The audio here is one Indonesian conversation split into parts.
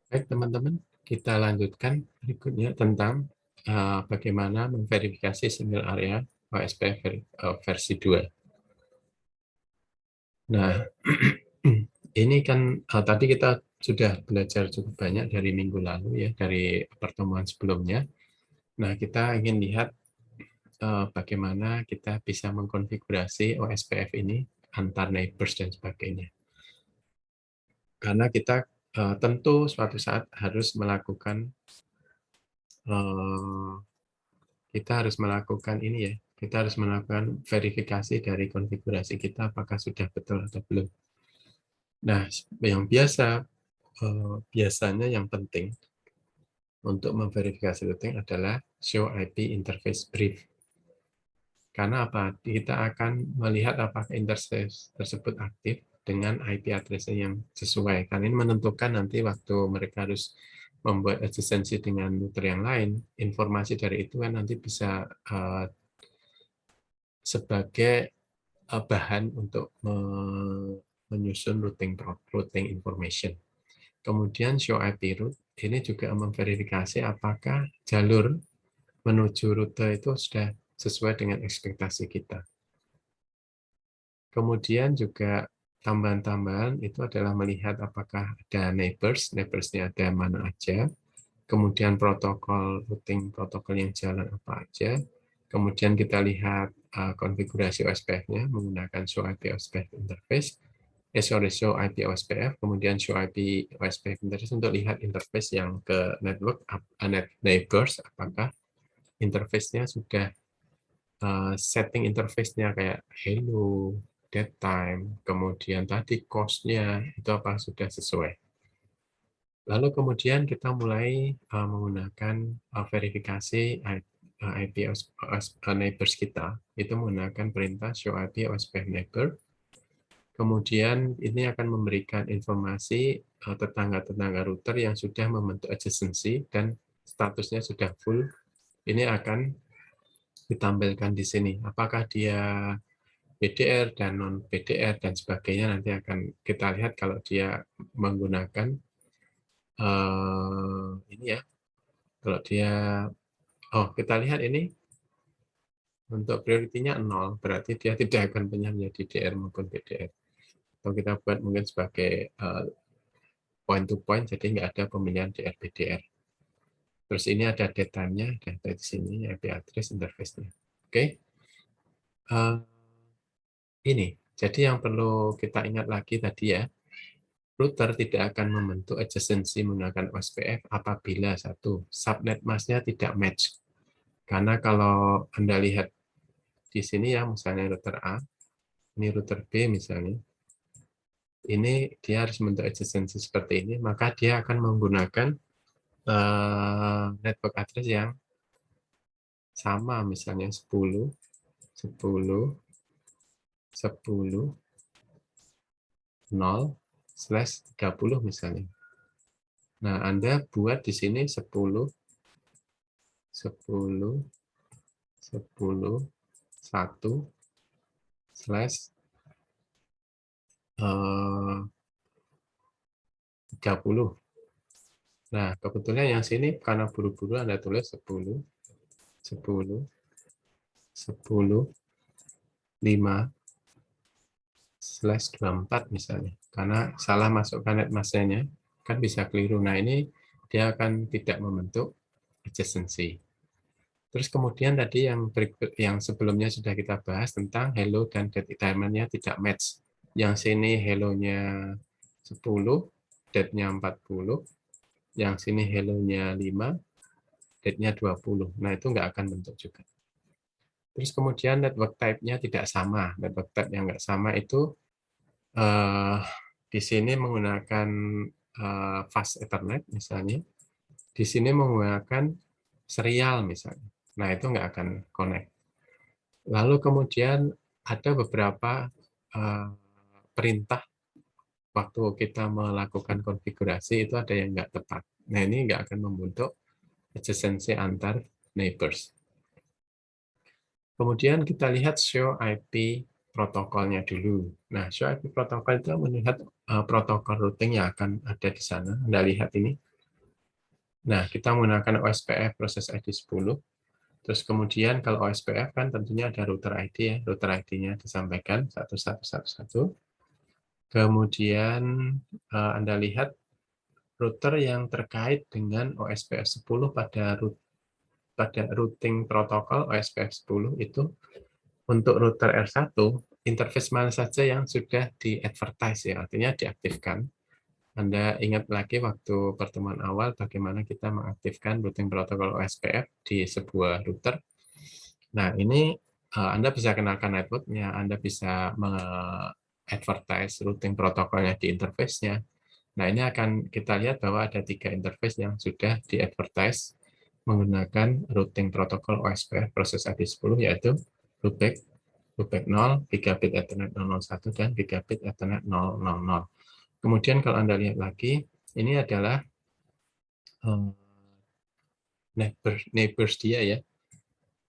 Baik teman-teman, kita lanjutkan berikutnya tentang bagaimana memverifikasi single area OSPF versi 2. Nah, ini kan tadi kita sudah belajar cukup banyak dari minggu lalu ya, dari pertemuan sebelumnya. Nah, kita ingin lihat bagaimana kita bisa mengkonfigurasi OSPF ini antar neighbors dan sebagainya. Karena kita tentu suatu saat harus melakukan ini ya, kita harus melakukan verifikasi dari konfigurasi kita apakah sudah betul atau belum. Nah, yang biasanya yang penting untuk memverifikasi routing adalah show IP interface brief. Karena apa? Kita akan melihat apakah interface tersebut aktif dengan IP address yang sesuai. Karena ini menentukan nanti waktu mereka harus membuat adjacency dengan router yang lain, informasi dari itu kan nanti bisa sebagai bahan untuk menyusun routing information. Kemudian show IP route ini juga memverifikasi apakah jalur menuju rute itu sudah sesuai dengan ekspektasi kita. Kemudian juga tambahan-tambahan itu adalah melihat apakah ada neighbors-nya ada mana aja, kemudian routing protokol yang jalan apa aja, kemudian kita lihat konfigurasi OSPF-nya menggunakan show IP OSPF interface, show IP OSPF, kemudian show IP OSPF interface untuk lihat interface yang ke network neighbors, apakah interface-nya sudah setting interface-nya kayak hello, dead time, kemudian tadi cost-nya itu apa sudah sesuai. Lalu kemudian kita mulai menggunakan verifikasi IP neighbors kita, itu menggunakan perintah show IP OSPF neighbor. Kemudian ini akan memberikan informasi tetangga-tetangga router yang sudah membentuk adjacency dan statusnya sudah full. Ini akan ditampilkan di sini. Apakah dia BDR dan non BDR dan sebagainya nanti akan kita lihat kalau dia menggunakan ini ya. Kalau dia kita lihat ini untuk prioritinya 0, berarti dia tidak akan punya menjadi DR maupun BDR. Atau kita buat mungkin sebagai point to point, jadi nggak ada pemilihan DR BDR. Terus ini ada datanya, data di sini, IP address interface-nya. Oke. Ini, jadi yang perlu kita ingat lagi tadi ya, router tidak akan membentuk adjacency menggunakan OSPF apabila satu, subnet mask-nya tidak match. Karena kalau Anda lihat di sini ya, misalnya router A, ini router B misalnya, ini dia harus membentuk adjacency seperti ini, maka dia akan menggunakan network address yang sama, misalnya 10, 10, 10, 0/30 misalnya. Nah, Anda buat di sini 10, 10, 10, 1, slash 30. Nah, kebetulan yang sini karena buru-buru Anda tulis 10, 10, 10, 5, slash 24 misalnya. Karena salah masukkan net mask-nya, kan bisa keliru. Nah, ini dia akan tidak membentuk adjacency. Terus kemudian tadi yang sebelumnya sudah kita bahas tentang hello dan date time-nya tidak match. Yang sini hello-nya 10, date-nya 40, yang sini hello-nya 5, date-nya 20. Nah, itu nggak akan bentuk juga. Terus kemudian network type-nya tidak sama. Network type yang nggak sama itu di sini menggunakan fast Ethernet misalnya. Di sini menggunakan serial misalnya. Nah, itu nggak akan connect. Lalu kemudian ada beberapa perintah waktu kita melakukan konfigurasi itu ada yang nggak tepat. Nah, ini nggak akan membentuk adjacency antar neighbors. Kemudian kita lihat show IP protokolnya dulu. Nah, show IP protokol itu melihat protokol routing yang akan ada di sana. Anda lihat ini. Nah, kita menggunakan OSPF proses ID 10. Terus kemudian kalau OSPF kan tentunya ada router ID ya, router ID-nya disampaikan 1111. Kemudian Anda lihat router yang terkait dengan OSPF 10 pada routing protokol OSPF 10 itu untuk router R1, interface mana saja yang sudah di-advertise ya, artinya diaktifkan. Anda ingat lagi waktu pertemuan awal bagaimana kita mengaktifkan routing protokol OSPF di sebuah router. Nah, ini Anda bisa kenalkan network-nya, Anda bisa advertise routing protokolnya di interface-nya. Nah, ini akan kita lihat bahwa ada 3 interface yang sudah di-advertise menggunakan routing protokol OSPF proses ID10, yaitu loopback, loopback 0, gigabit Ethernet 001, dan gigabit Ethernet 000. Kemudian kalau Anda lihat lagi, ini adalah neighbors dia ya,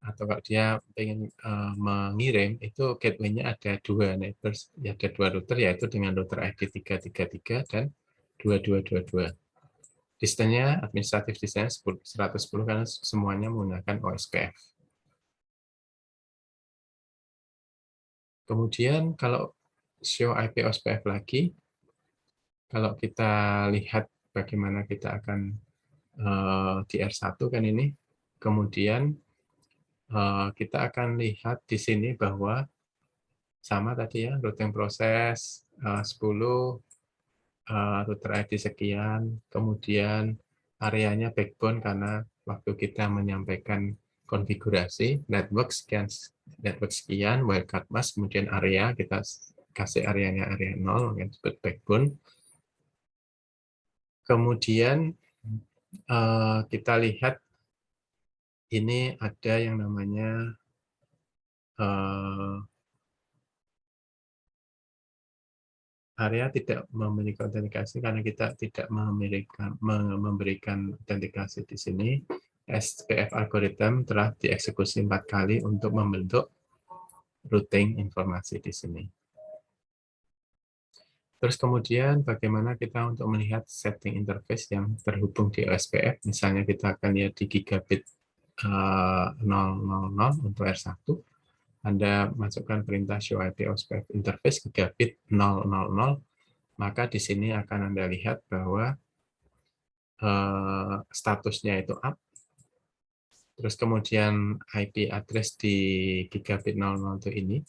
atau kalau dia ingin mengirim, itu gateway-nya ada 2 neighbors, ya ada 2 router, yaitu dengan router ID 333 dan 2222. Distance-nya, administratif distance 110 karena semuanya menggunakan OSPF. Kemudian kalau show IP OSPF lagi, kalau kita lihat bagaimana kita akan di R1 kan ini, kemudian kita akan lihat di sini bahwa sama tadi ya, routing proses 10, router ID sekian, kemudian areanya backbone karena waktu kita menyampaikan konfigurasi network sekian, wildcard mask, kemudian area kita kasih areanya area 0 yang disebut backbone. Kemudian kita lihat ini ada yang namanya area tidak memiliki autentikasi karena kita tidak memberikan autentikasi di sini. SPF algorithm telah dieksekusi 4 kali untuk membentuk routing informasi di sini. Terus kemudian bagaimana kita untuk melihat setting interface yang terhubung di OSPF. Misalnya kita akan lihat di gigabit 000 untuk R1. Anda masukkan perintah show IP OSPF interface gigabit 000, maka di sini akan Anda lihat bahwa statusnya itu up. Terus kemudian IP address di gigabit 00 itu ini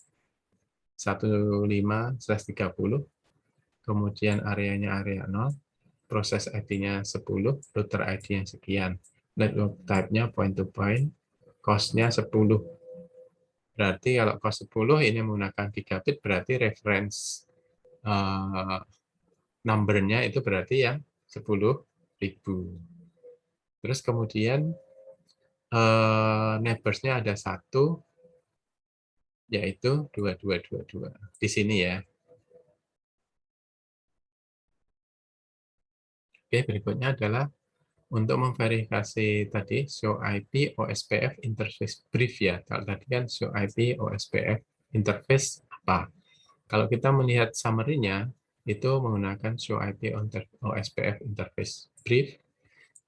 15/30. Kemudian areanya area 0, proses ID-nya 10, router ID-nya sekian. Network type-nya point-to-point, cost-nya 10. Berarti kalau cost 10 ini menggunakan gigabit, berarti reference number-nya itu berarti yang 10.000. Terus kemudian neighbors-nya ada 1, yaitu 2222. Di sini ya. Oke, berikutnya adalah untuk memverifikasi tadi show IP OSPF interface brief ya. Kalau tadi kan show IP OSPF interface apa? Kalau kita melihat summary-nya itu menggunakan show IP OSPF interface brief,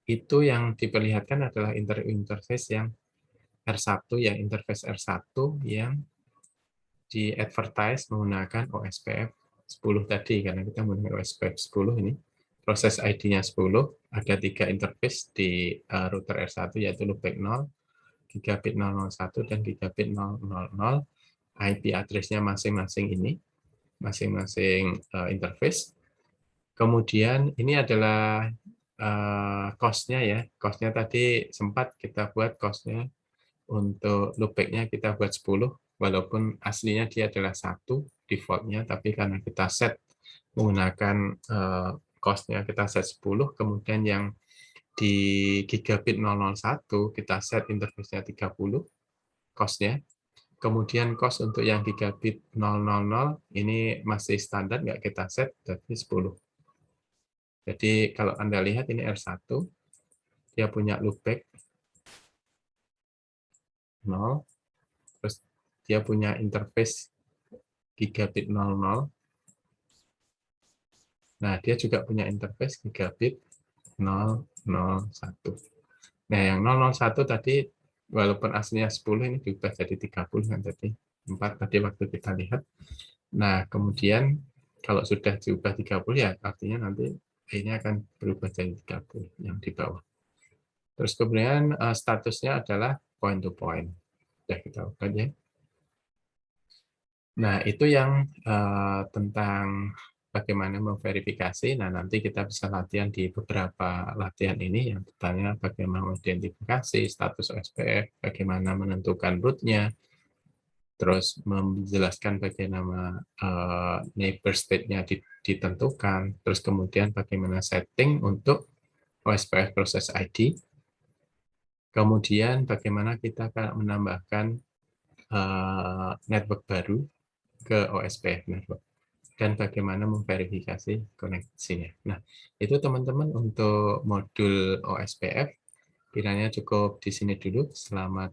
itu yang diperlihatkan adalah interface yang R1 yang interface R1 yang di advertise menggunakan OSPF 10 tadi karena kita menggunakan OSPF 10 ini. Proses ID-nya 10, ada 3 interface di router R1 yaitu loopback 0, gigabit 001 dan gigabit 000. IP address-nya masing-masing ini, masing-masing interface. Kemudian ini adalah cost-nya ya. Cost-nya tadi sempat kita buat cost-nya untuk loopback-nya kita buat 10, walaupun aslinya dia adalah 1 default-nya, tapi karena kita set menggunakan cost-nya kita set 10, kemudian yang di gigabit 001 kita set interface-nya 30 cost-nya. Kemudian cost untuk yang gigabit 000 ini masih standar, nggak kita set, tapi 10. Jadi kalau Anda lihat ini R1, dia punya loopback 0, terus dia punya interface gigabit 00. Nah, dia juga punya interface gigabit 001. Nah, yang 001 tadi walaupun aslinya 10 ini diubah jadi 30 kan tadi. 4 tadi waktu kita lihat. Nah, kemudian kalau sudah diubah 30 ya artinya nanti ini akan berubah jadi 30 yang di bawah. Terus kemudian statusnya adalah point to point. Sudah kita ubah ya. Nah, itu yang tentang bagaimana memverifikasi. Nah, nanti kita bisa latihan di beberapa latihan ini yang tentangnya bagaimana mengidentifikasi status SPF, bagaimana menentukan root-nya, terus menjelaskan bagaimana neighbor state-nya ditentukan, terus kemudian bagaimana setting untuk OSPF process ID, kemudian bagaimana kita akan menambahkan network baru ke OSPF network, dan bagaimana memverifikasi koneksinya. Nah, itu teman-teman untuk modul OSPF. Kiranya cukup di sini dulu. Selamat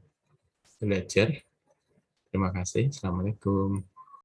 belajar. Terima kasih. Assalamualaikum.